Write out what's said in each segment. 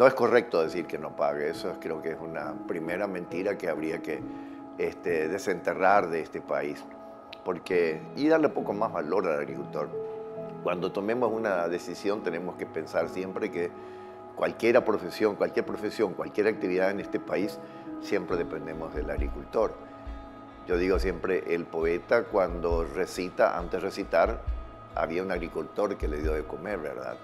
No es correcto decir que no pague, creo que es una primera mentira que habría que desenterrar de este país, y darle poco más valor al agricultor. Cuando tomemos una decisión tenemos que pensar siempre que cualquier profesión, cualquier actividad en este país, siempre dependemos del agricultor. Yo digo siempre, el poeta cuando recita, antes de recitar, había un agricultor que le dio de comer, ¿verdad?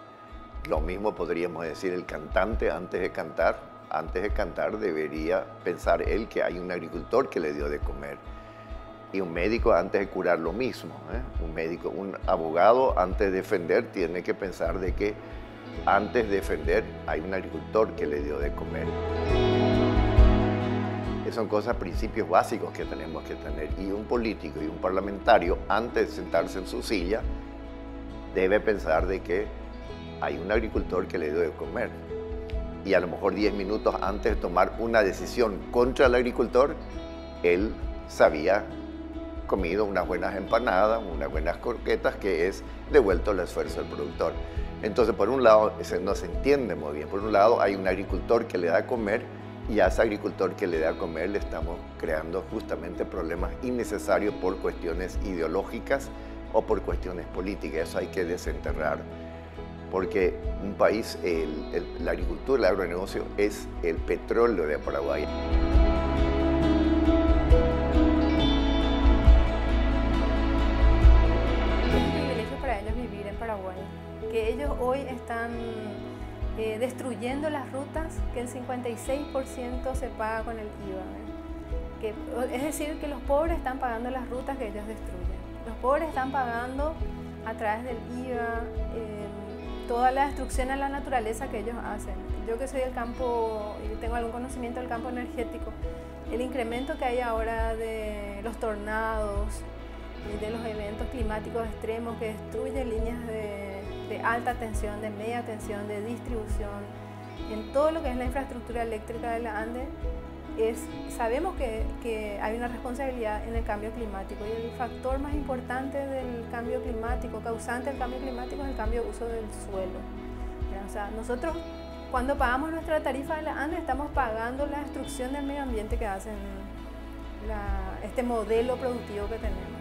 Lo mismo podríamos decir el cantante antes de cantar debería pensar él que hay un agricultor que le dio de comer. Y un médico antes de curar lo mismo, ¿eh? Un abogado antes de defender tiene que pensar de que antes de defender hay un agricultor que le dio de comer. Son cosas, principios básicos que tenemos que tener. Y un político y un parlamentario antes de sentarse en su silla debe pensar de que hay un agricultor que le dio de comer. Y a lo mejor 10 minutos antes de tomar una decisión contra el agricultor, él se había comido unas buenas empanadas, unas buenas croquetas, que es devuelto el esfuerzo del productor. Entonces, por un lado, no se entiende muy bien. Por un lado, hay un agricultor que le da a comer, y a ese agricultor que le da a comer le estamos creando justamente problemas innecesarios por cuestiones ideológicas o por cuestiones políticas. Eso hay que desenterrar, porque un país, la agricultura, el agronegocio es el petróleo de Paraguay. Es un privilegio para ellos vivir en Paraguay, que ellos hoy están destruyendo las rutas, que el 56% se paga con el IVA. Es decir, que los pobres están pagando las rutas que ellos destruyen. Los pobres están pagando a través del IVA toda la destrucción a la naturaleza que ellos hacen. Yo que soy del campo y tengo algún conocimiento del campo energético, el incremento que hay ahora de los tornados y de los eventos climáticos extremos que destruyen líneas de alta tensión, de media tensión, de distribución, en todo lo que es la infraestructura eléctrica de la Ande, sabemos que hay una responsabilidad en el cambio climático, y el factor más importante del cambio climático, causante del cambio climático, es el cambio de uso del suelo. O sea, nosotros cuando pagamos nuestra tarifa de la Ande estamos pagando la destrucción del medio ambiente que hacen este modelo productivo que tenemos.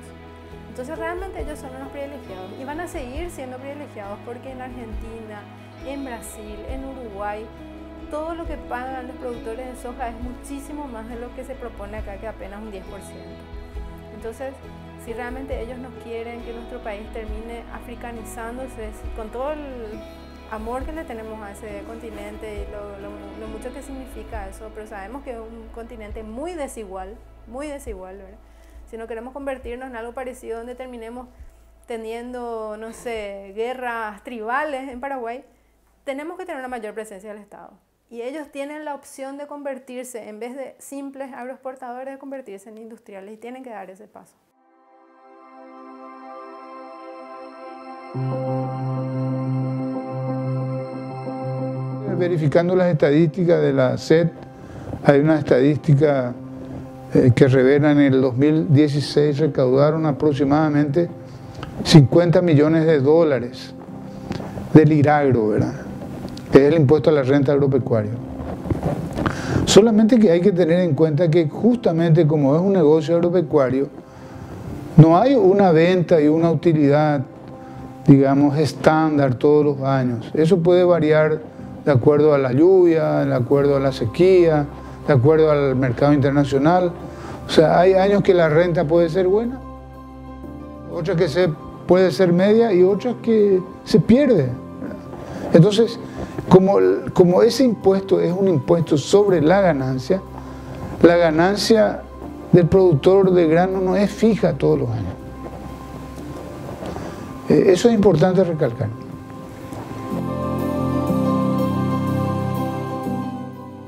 Entonces realmente ellos son unos privilegiados y van a seguir siendo privilegiados, porque en Argentina, en Brasil, en Uruguay, todo lo que pagan los productores de soja es muchísimo más de lo que se propone acá, que apenas un 10%. Entonces, si realmente ellos no quieren que nuestro país termine africanizándose, con todo el amor que le tenemos a ese continente y lo mucho que significa eso, pero sabemos que es un continente muy desigual, ¿verdad? Si no queremos convertirnos en algo parecido donde terminemos teniendo, no sé, guerras tribales en Paraguay, tenemos que tener una mayor presencia del Estado. Y ellos tienen la opción de convertirse, en vez de simples agroexportadores, de convertirse en industriales, y tienen que dar ese paso. Verificando las estadísticas de la SED, hay una estadística que revela en el 2016 recaudaron aproximadamente 50 millones de dólares del IRAGRO, ¿verdad? Que es el impuesto a la renta agropecuaria. Solamente que hay que tener en cuenta que justamente como es un negocio agropecuario, no hay una venta y una utilidad, digamos, estándar todos los años. Eso puede variar de acuerdo a la lluvia, de acuerdo a la sequía, de acuerdo al mercado internacional. O sea, hay años que la renta puede ser buena, otras que puede ser media y otras que se pierde. Entonces, como ese impuesto es un impuesto sobre la ganancia del productor de grano no es fija todos los años. Eso es importante recalcar.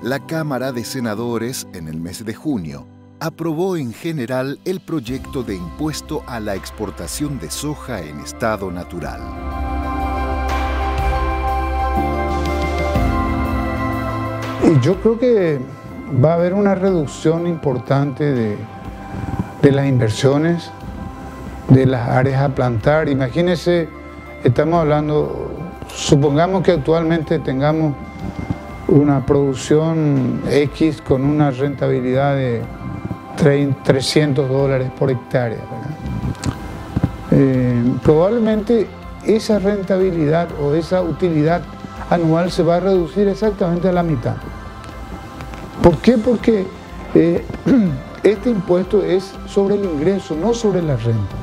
La Cámara de Senadores, en el mes de junio, aprobó en general el proyecto de impuesto a la exportación de soja en estado natural. Y yo creo que va a haber una reducción importante de las inversiones, de las áreas a plantar. Imagínense, estamos hablando, supongamos que actualmente tengamos una producción X con una rentabilidad de $300 por hectárea, probablemente esa rentabilidad o esa utilidad anual se va a reducir exactamente a la mitad. ¿Por qué? Porque este impuesto es sobre el ingreso, no sobre la renta.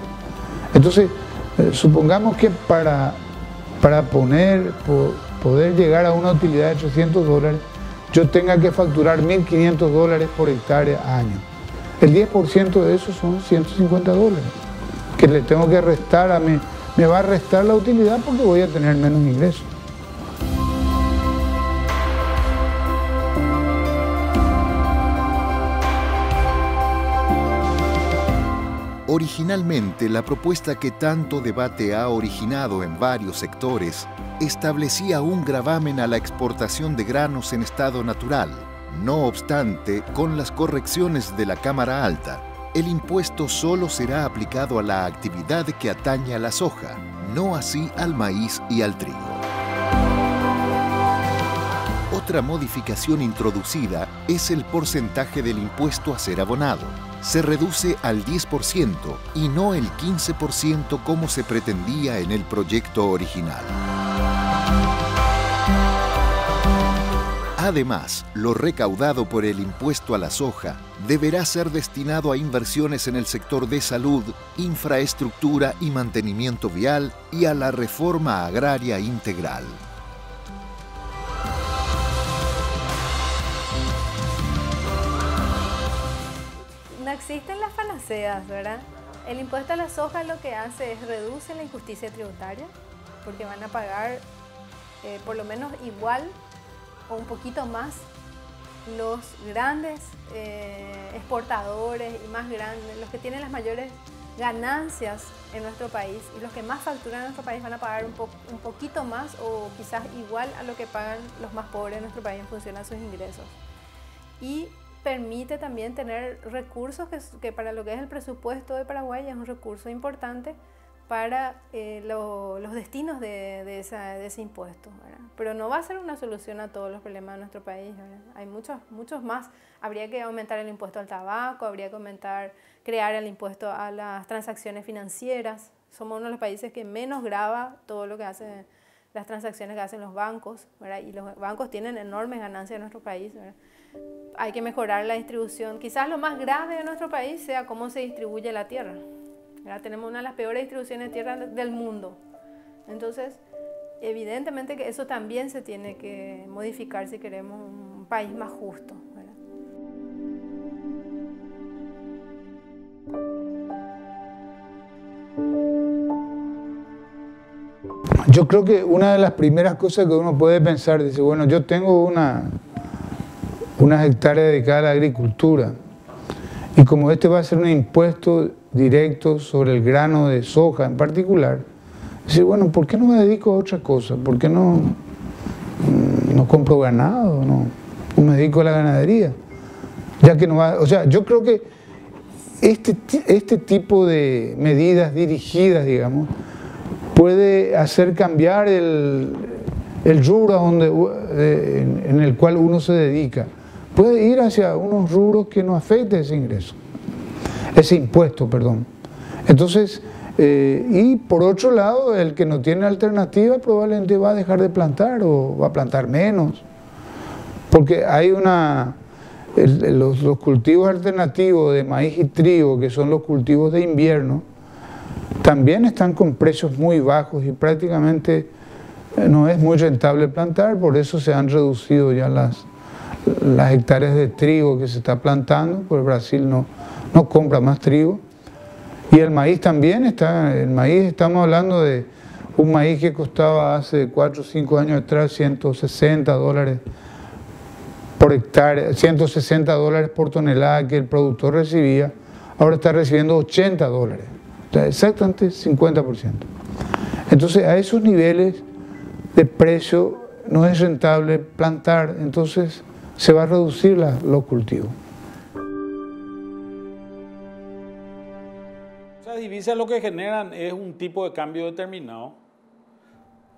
Entonces, supongamos que para poder llegar a una utilidad de $300, yo tenga que facturar $1.500 por hectárea año. El 10% de eso son $150, que le tengo que restar me va a restar la utilidad porque voy a tener menos ingresos. Originalmente, la propuesta que tanto debate ha originado en varios sectores establecía un gravamen a la exportación de granos en estado natural. No obstante, con las correcciones de la Cámara Alta, el impuesto solo será aplicado a la actividad que atañe a la soja, no así al maíz y al trigo. Otra modificación introducida es el porcentaje del impuesto a ser abonado. Se reduce al 10% y no el 15% como se pretendía en el proyecto original. Además, lo recaudado por el impuesto a la soja deberá ser destinado a inversiones en el sector de salud, infraestructura y mantenimiento vial y a la reforma agraria integral. No existen las panaceas, ¿verdad? El impuesto a la soja lo que hace es reduce la injusticia tributaria, porque van a pagar por lo menos igual o un poquito más los grandes exportadores y más grandes, los que tienen las mayores ganancias en nuestro país y los que más facturan en nuestro país van a pagar un poquito más o quizás igual a lo que pagan los más pobres de nuestro país en función a sus ingresos. Y permite también tener recursos que para lo que es el presupuesto de Paraguay es un recurso importante para los destinos de ese impuesto, ¿verdad? Pero no va a ser una solución a todos los problemas de nuestro país, ¿verdad? Hay muchos más. Habría que aumentar el impuesto al tabaco, habría que crear el impuesto a las transacciones financieras. Somos uno de los países que menos grava todo lo que hacen las transacciones que hacen los bancos, ¿verdad? Y los bancos tienen enormes ganancias en nuestro país, ¿verdad? Hay que mejorar la distribución. Quizás lo más grave de nuestro país sea cómo se distribuye la tierra. ¿Verdad? Tenemos una de las peores distribuciones de tierra del mundo. Entonces, evidentemente que eso también se tiene que modificar si queremos un país más justo, ¿verdad? Yo creo que una de las primeras cosas que uno puede pensar, dice, bueno, yo tengo unas hectáreas dedicadas a la agricultura y como este va a ser un impuesto directo sobre el grano de soja en particular, dice, bueno, ¿por qué no me dedico a otra cosa? ¿Por qué no compro ganado? No me dedico a la ganadería. Ya que no va, o sea, yo creo que este tipo de medidas dirigidas, digamos, puede hacer cambiar el rubro en el cual uno se dedica. Puede ir hacia unos rubros que no afecten ese impuesto, perdón. Entonces, y por otro lado, el que no tiene alternativa probablemente va a dejar de plantar o va a plantar menos. Porque hay los cultivos alternativos de maíz y trigo, que son los cultivos de invierno, también están con precios muy bajos y prácticamente no es muy rentable plantar, por eso se han reducido ya las hectáreas de trigo que se está plantando, porque Brasil no compra más trigo. Y el maíz también estamos hablando de un maíz que costaba hace 4 o 5 años atrás $160 por hectárea, $160 por tonelada que el productor recibía, ahora está recibiendo $80. Exactamente 50%. Entonces a esos niveles de precio no es rentable plantar, entonces se va a reducir los cultivos. Esas divisas lo que generan es un tipo de cambio determinado,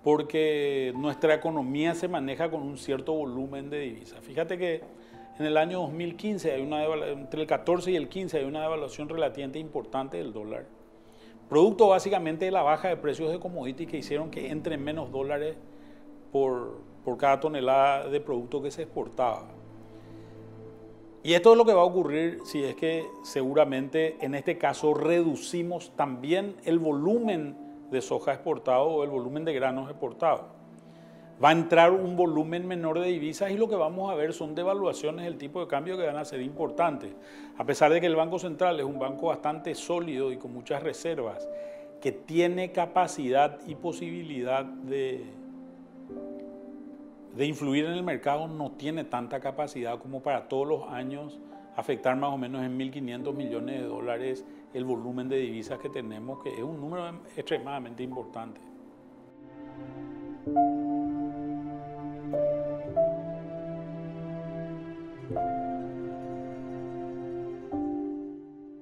porque nuestra economía se maneja con un cierto volumen de divisas. Fíjate que en el año 2015, entre el 14 y el 15, hay una devaluación relativamente importante del dólar. Producto básicamente de la baja de precios de commodities que hicieron que entren menos dólares por cada tonelada de producto que se exportaba. Y esto es lo que va a ocurrir si es que seguramente en este caso reducimos también el volumen de soja exportado o el volumen de granos exportados. Va a entrar un volumen menor de divisas y lo que vamos a ver son devaluaciones del tipo de cambio que van a ser importantes. A pesar de que el Banco Central es un banco bastante sólido y con muchas reservas, que tiene capacidad y posibilidad de influir en el mercado, no tiene tanta capacidad como para todos los años afectar más o menos en 1.500 millones de dólares el volumen de divisas que tenemos, que es un número extremadamente importante.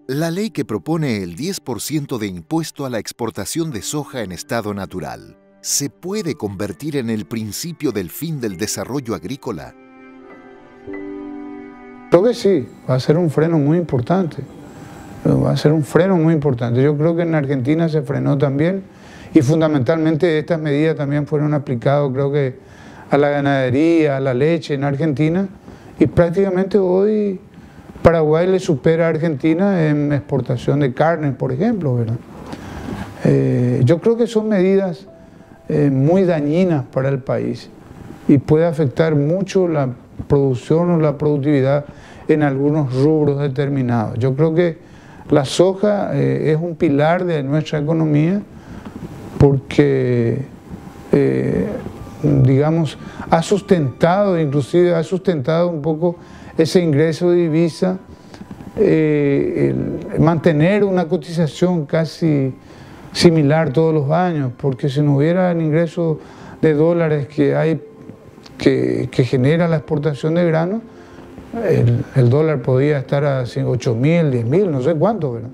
La ley que propone el 10% de impuesto a la exportación de soja en estado natural ¿se puede convertir en el principio del fin del desarrollo agrícola? Creo que sí, va a ser un freno muy importante. Va a ser un freno muy importante. Yo creo que en Argentina se frenó también y fundamentalmente estas medidas también fueron aplicadas, creo que a la ganadería, a la leche en Argentina, y prácticamente hoy Paraguay le supera a Argentina en exportación de carne, por ejemplo, ¿verdad? Yo creo que son medidas muy dañinas para el país y puede afectar mucho la producción o la productividad en algunos rubros determinados. Yo creo que la soja es un pilar de nuestra economía porque, digamos, ha sustentado, inclusive ha sustentado un poco ese ingreso de divisa, mantener una cotización casi similar todos los años, porque si no hubiera el ingreso de dólares que hay, que genera la exportación de granos, el dólar podía estar a 8.000, 10.000, no sé cuánto, ¿verdad?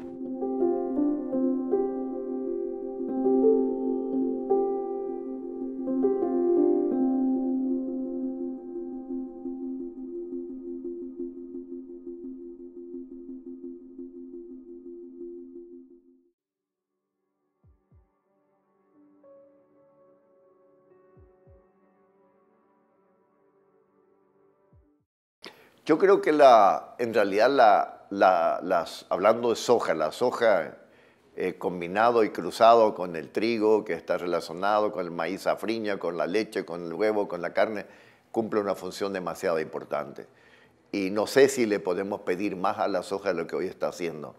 Yo creo que en realidad hablando de soja, la soja combinado y cruzado con el trigo, que está relacionado con el maíz safriña, con la leche, con el huevo, con la carne, cumple una función demasiado importante. Y no sé si le podemos pedir más a la soja de lo que hoy está haciendo.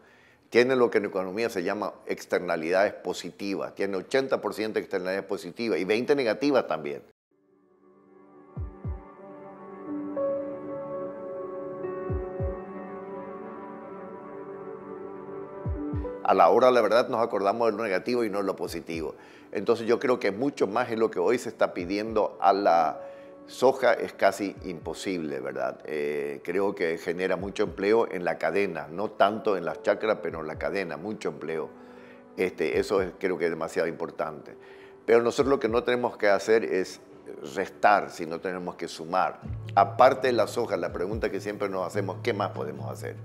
Tiene lo que en economía se llama externalidades positivas. Tiene 80% de externalidades positivas y 20% negativas también. A la hora, la verdad, nos acordamos de lo negativo y no de lo positivo. Entonces yo creo que mucho más en lo que hoy se está pidiendo a la soja es casi imposible, ¿verdad? Creo que genera mucho empleo en la cadena, no tanto en las chacras, pero en la cadena, mucho empleo. Creo que es demasiado importante. Pero nosotros lo que no tenemos que hacer es restar, sino tenemos que sumar. Aparte de la soja, la pregunta que siempre nos hacemos, ¿qué más podemos hacer?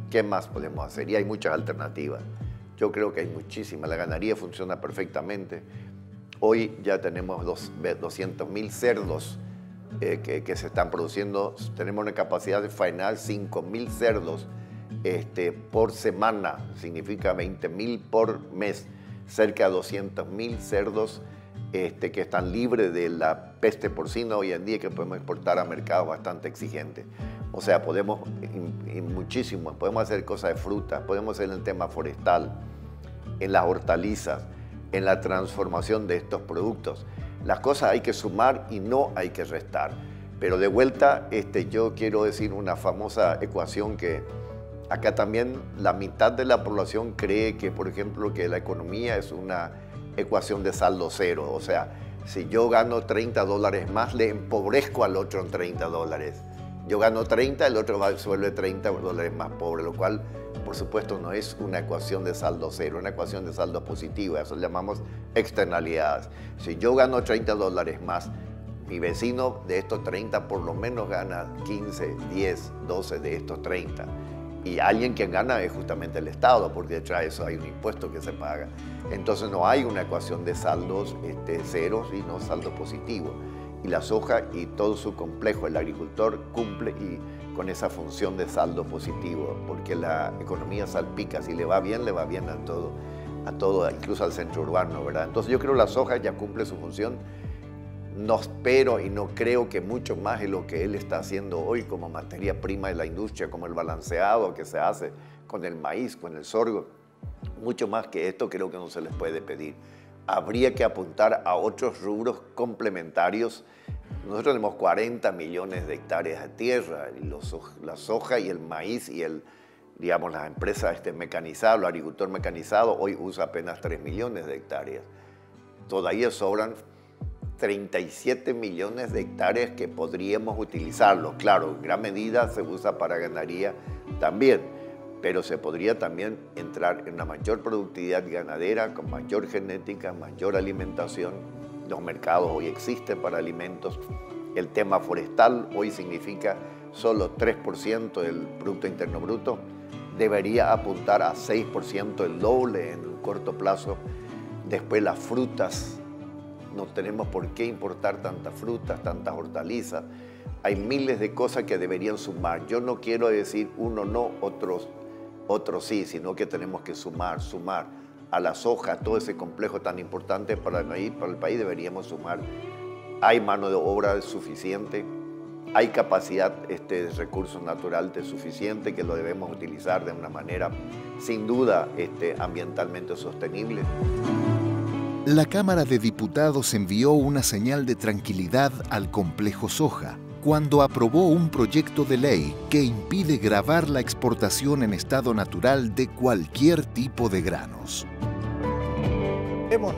¿Qué más podemos hacer? Y hay muchas alternativas. Yo creo que hay muchísimas. La ganadería funciona perfectamente. Hoy ya tenemos 200.000 cerdos que se están produciendo. Tenemos una capacidad de faenar 5.000 cerdos por semana. Significa 20.000 por mes. Cerca de 200.000 cerdos que están libres de la peste porcina hoy en día, que podemos exportar a mercados bastante exigentes. O sea, podemos hacer cosas de frutas, podemos hacer en el tema forestal, en las hortalizas, en la transformación de estos productos. Las cosas hay que sumar y no hay que restar. Pero de vuelta, yo quiero decir una famosa ecuación que acá también la mitad de la población cree que, por ejemplo, que la economía es una ecuación de saldo cero. O sea, si yo gano $30 más, le empobrezco al otro en $30. Yo gano 30, el otro se vuelve 30 dólares más pobre, lo cual, por supuesto, no es una ecuación de saldo cero, una ecuación de saldo positivo, eso llamamos externalidades. Si yo gano 30 dólares más, mi vecino de estos 30 por lo menos gana 15, 10, 12 de estos 30. Y alguien que gana es justamente el Estado, porque detrás de eso hay un impuesto que se paga. Entonces no hay una ecuación de saldos ceros, sino saldo positivo. Y la soja y todo su complejo, el agricultor cumple con esa función de saldo positivo, porque la economía salpica, si le va bien a todo, incluso al centro urbano, ¿verdad? Entonces yo creo que la soja ya cumple su función. No espero y no creo que mucho más de lo que él está haciendo hoy como materia prima de la industria, como el balanceado que se hace con el maíz, con el sorgo. Mucho más que esto creo que no se les puede pedir. Habría que apuntar a otros rubros complementarios. Nosotros tenemos 40 millones de hectáreas de tierra, y la soja y el maíz y digamos, las empresas mecanizadas, el agricultor mecanizado hoy usa apenas 3 millones de hectáreas. Todavía sobran 37 millones de hectáreas que podríamos utilizarlo. Claro, en gran medida se usa para ganadería también, pero se podría también entrar en una mayor productividad ganadera, con mayor genética, mayor alimentación. Los mercados hoy existen para alimentos. El tema forestal hoy significa solo 3% del Producto Interno Bruto. Debería apuntar a 6%, el doble en un corto plazo. Después las frutas. No tenemos por qué importar tantas frutas, tantas hortalizas. Hay miles de cosas que deberían sumar. Yo no quiero decir uno no, otros sí, sino que tenemos que sumar a la soja, todo ese complejo tan importante para el país deberíamos sumar. Hay mano de obra suficiente, hay capacidad de recursos naturales suficiente que lo debemos utilizar de una manera sin duda ambientalmente sostenible. La Cámara de Diputados envió una señal de tranquilidad al complejo soja cuando aprobó un proyecto de ley que impide gravar la exportación en estado natural de cualquier tipo de granos.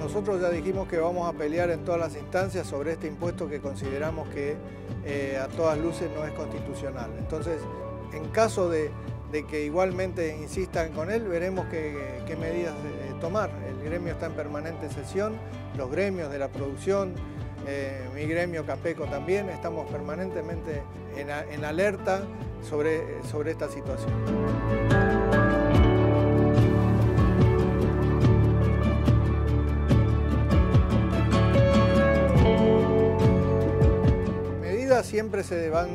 Nosotros ya dijimos que vamos a pelear en todas las instancias sobre este impuesto que consideramos que a todas luces no es constitucional. Entonces, en caso de que igualmente insistan con él, veremos qué medidas tomar. El gremio está en permanente sesión, los gremios de la producción, mi gremio Capeco también, estamos permanentemente en alerta sobre esta situación. Medidas siempre se van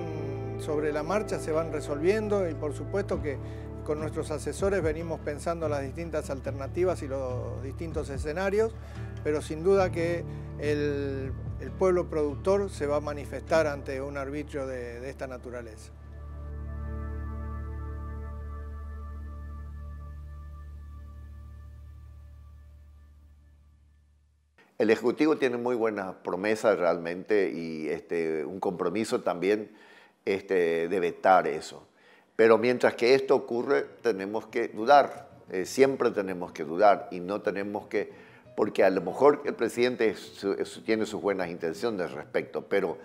sobre la marcha, se van resolviendo y por supuesto que con nuestros asesores venimos pensando las distintas alternativas y los distintos escenarios, pero sin duda que el pueblo productor se va a manifestar ante un arbitrio de esta naturaleza. El Ejecutivo tiene muy buenas promesas realmente y un compromiso también de vetar eso. Pero mientras que esto ocurre, tenemos que dudar, siempre tenemos que dudar y no tenemos que, porque a lo mejor el presidente tiene sus buenas intenciones al respecto, pero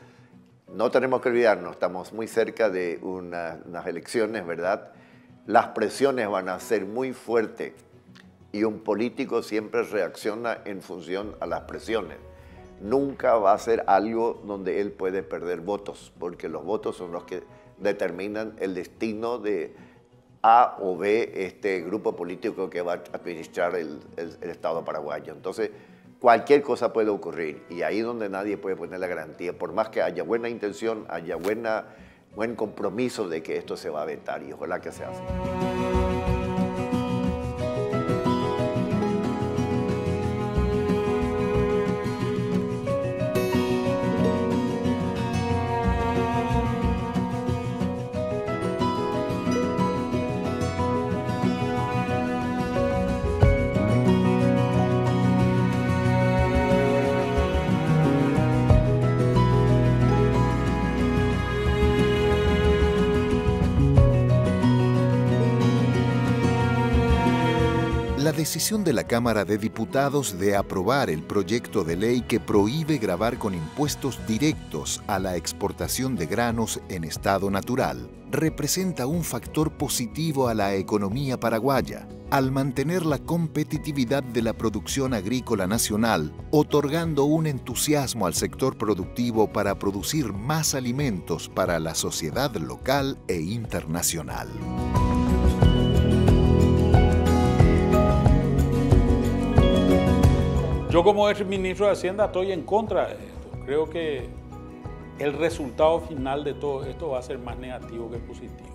no tenemos que olvidarnos, estamos muy cerca de unas elecciones, ¿verdad? Las presiones van a ser muy fuertes y un político siempre reacciona en función a las presiones. Nunca va a ser algo donde él puede perder votos, porque los votos son los que determinan el destino de A o B, grupo político que va a administrar el Estado paraguayo. Entonces, cualquier cosa puede ocurrir y ahí donde nadie puede poner la garantía, por más que haya buena intención, haya buen compromiso de que esto se va a vetar y ojalá que sea así. La decisión de la Cámara de Diputados de aprobar el proyecto de ley que prohíbe gravar con impuestos directos a la exportación de granos en estado natural representa un factor positivo a la economía paraguaya, al mantener la competitividad de la producción agrícola nacional, otorgando un entusiasmo al sector productivo para producir más alimentos para la sociedad local e internacional. Yo como ex ministro de Hacienda estoy en contra de esto. Creo que el resultado final de todo esto va a ser más negativo que positivo.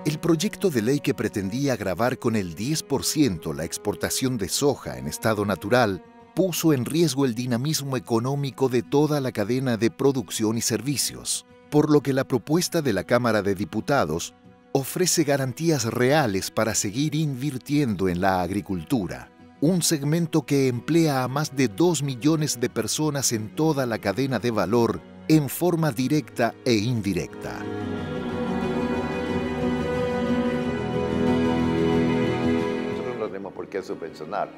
El proyecto de ley que pretendía gravar con el 10% la exportación de soja en estado natural puso en riesgo el dinamismo económico de toda la cadena de producción y servicios, por lo que la propuesta de la Cámara de Diputados ofrece garantías reales para seguir invirtiendo en la agricultura, un segmento que emplea a más de 2 millones de personas en toda la cadena de valor en forma directa e indirecta. Por qué subvencionar,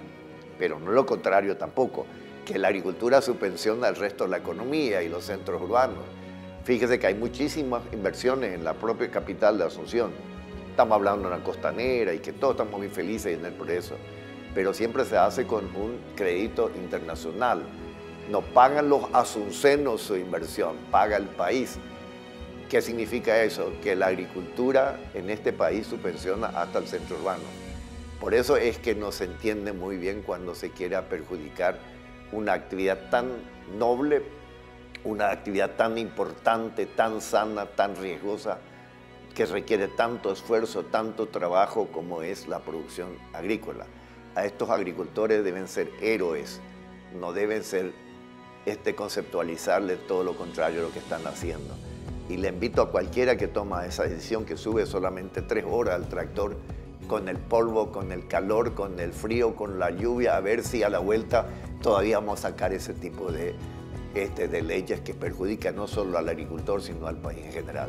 pero no lo contrario tampoco, que la agricultura subvenciona al resto de la economía y los centros urbanos. Fíjese que hay muchísimas inversiones en la propia capital de Asunción. Estamos hablando de una costanera y que todos estamos muy felices en el progreso, pero siempre se hace con un crédito internacional. No pagan los asuncenos su inversión, paga el país. ¿Qué significa eso? Que la agricultura en este país subvenciona hasta el centro urbano. Por eso es que no se entiende muy bien cuando se quiere perjudicar una actividad tan noble, una actividad tan importante, tan sana, tan riesgosa, que requiere tanto esfuerzo, tanto trabajo como es la producción agrícola. A estos agricultores deben ser héroes, no deben ser conceptualizarle todo lo contrario a lo que están haciendo. Y le invito a cualquiera que toma esa decisión, que sube solamente 3 horas al tractor, con el polvo, con el calor, con el frío, con la lluvia, a ver si a la vuelta todavía vamos a sacar ese tipo de leyes que perjudican no solo al agricultor, sino al país en general.